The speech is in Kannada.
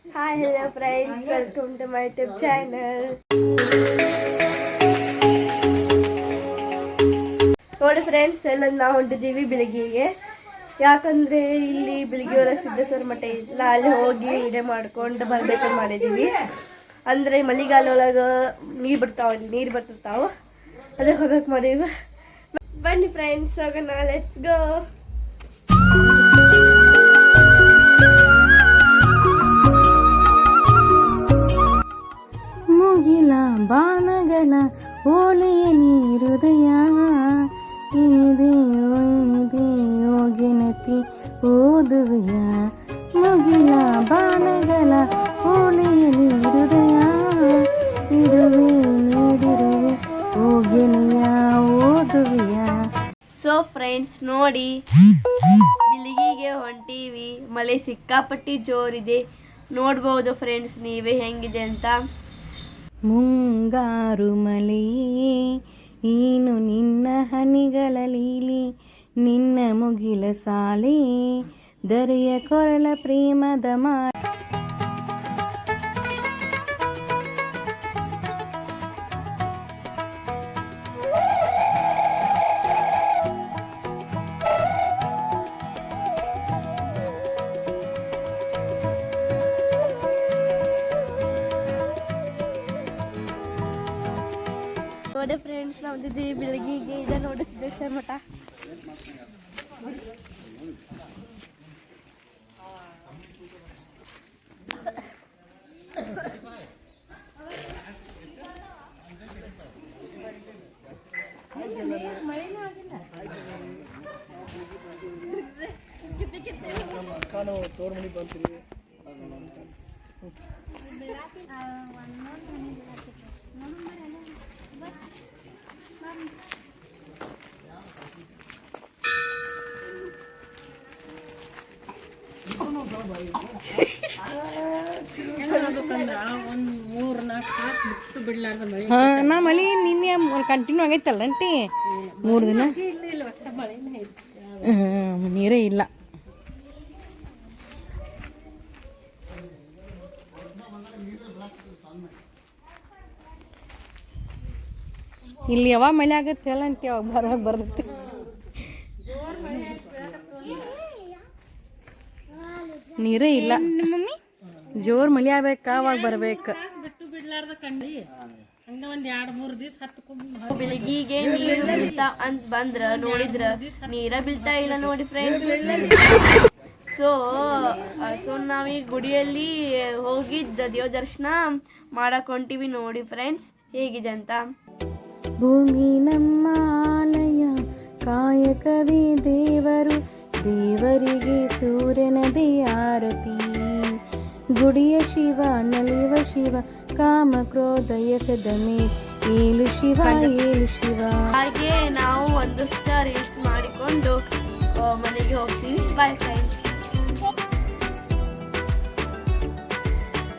Hi hello friends, welcome to my YouTube channel. ನೋಡಿ ಫ್ರೆಂಡ್ಸ್, ಎಲ್ಲ ನಾವು ಹೊಂಟಿದ್ದೀವಿ ಬೆಳಗ್ಗೆಗೆ. ಯಾಕಂದರೆ ಇಲ್ಲಿ ಬೆಳಗ್ಗೆ ಸಿದ್ದೇಶ್ವರ ಮಠ ಇತ್ತಲ್ಲ, ಅಲ್ಲಿ ಹೋಗಿ ವಿಡಿಯೋ ಮಾಡ್ಕೊಂಡು ಬರ್ಬೇಕಂತ ಮಾಡಿದ್ದೀವಿ. ಅಂದರೆ ಮಳೆಗಾಲ ಒಳಗೆ ನೀರು ಬರ್ತಿರ್ತಾವೆ, ಅದಕ್ಕೆ ಹೋಗ್ಬೇಕು ಮಾಡೀವಿ. ಬನ್ನಿ ಫ್ರೆಂಡ್ಸ್, ಹೋಗೋಣ, ಲೆಟ್ಸ್ ಗೋ. ಮುಗಿಲ ಬಾಣಗಲ ಓಲೆಯ ನೀರುದಯ ಯೋಗಿನತಿ ಓದುವೆಯ. ಮುಗಿಲ ಬಾಣಗಲ ಓಲೆಯ ನೀರುದಯ ಇಡುವೆ ನೀಡಿರುವೆ ಓಗೆನೆಯ ಓದುವೆಯ. ಸೊ ಫ್ರೆಂಡ್ಸ್, ನೋಡಿ ಬಿಳಿಗಿಗೆ ಹೊಂಟೀವಿ. ಮಳೆ ಸಿಕ್ಕಾಪಟ್ಟಿ ಜೋರಿದೆ, ನೋಡ್ಬೋದು ಫ್ರೆಂಡ್ಸ್ ನೀವೇ ಹೆಂಗಿದೆ ಅಂತ. ಮುಂಗಾರು ಮಳೆಯೇ ನೀನು ನಿನ್ನ ಹನಿಗಳ ಲೀಲಿ, ನಿನ್ನ ಮುಗಿಲ ಸಾಲೆ ದರೆಯ ಕೊರಳ ಪ್ರೇಮದ ಮಾ. ನೋಡಿ ಫ್ರೆಂಡ್ಸ್, ನಾವು ಬಂದಿದ್ದೀವಿ ಬೆಳಗ್ಗೆಗೆ. ಇದೆ ನೋಡಿ ಸಿದ್ದೇಶ್ವರ ಮಠ. ನಾ ಮಳಿ ನಿನ್ನೆ ಕಂಟಿನ್ಯೂ ಆಗೈತಲ್ಲ ಅಂಟಿ, 3 ದಿನ ನೀರೇ ಇಲ್ಲ. ಇಲ್ಲಿ ಯಾವಾಗ ಮಳೆ ಆಗತ್ತೆ ಅಲ್ಲ ಅಂಟಿ, ಅವಾಗ ಬರೋವಾಗ ಬರ್ತೈತಿ. ನೀರೇ ಇಲ್ಲ, ಜೋರ್ ಮಳೆ ಆಗ್ಬೇಕ, ಅವಾಗ ಬರ್ಬೇಕು. ಬೆಳಗ್ಗೆಗೆ ನೀರು ಬೀಳ್ತಾ ಅಂತ ಬಂದ್ರ ನೋಡಿದ್ರ ನೀರ ಬೀಳ್ತಾ ಇಲ್ಲ ನೋಡಿ ಫ್ರೆಂಡ್ಸ್. ಸೊ ನಾವೀಗ ಗುಡಿಯಲ್ಲಿ ಹೋಗಿದ್ದ ದೇವ ದರ್ಶನ ಮಾಡಕ್ ಹೊಂಟಿವಿ. ನೋಡಿ ಫ್ರೆಂಡ್ಸ್ ಹೇಗಿದೆ ಅಂತ. ಭೂಮಿ ನಮ್ಮ ಆಲಯ, ಕಾಯಕವೇ ದೇವರು, ದೇವರಿಗೆ ಸೂರ್ಯನದೇ ಆರತಿ. ಗುಡಿಯ ಶಿವ ನಲಿವ ಶಿವ, ಕಾಮ ಕ್ರೋಧ ಎಸೆದಮೆ ಏಳು ಶಿವ ಏಳು ಶಿವ. ಹಾಗೆ ನಾವು ಒಂದಷ್ಟು ರೀಲ್ಸ್ ಮಾಡಿಕೊಂಡು ಮನೆಗೆ ಹೋಗ್ತೀವಿ. Bye friends.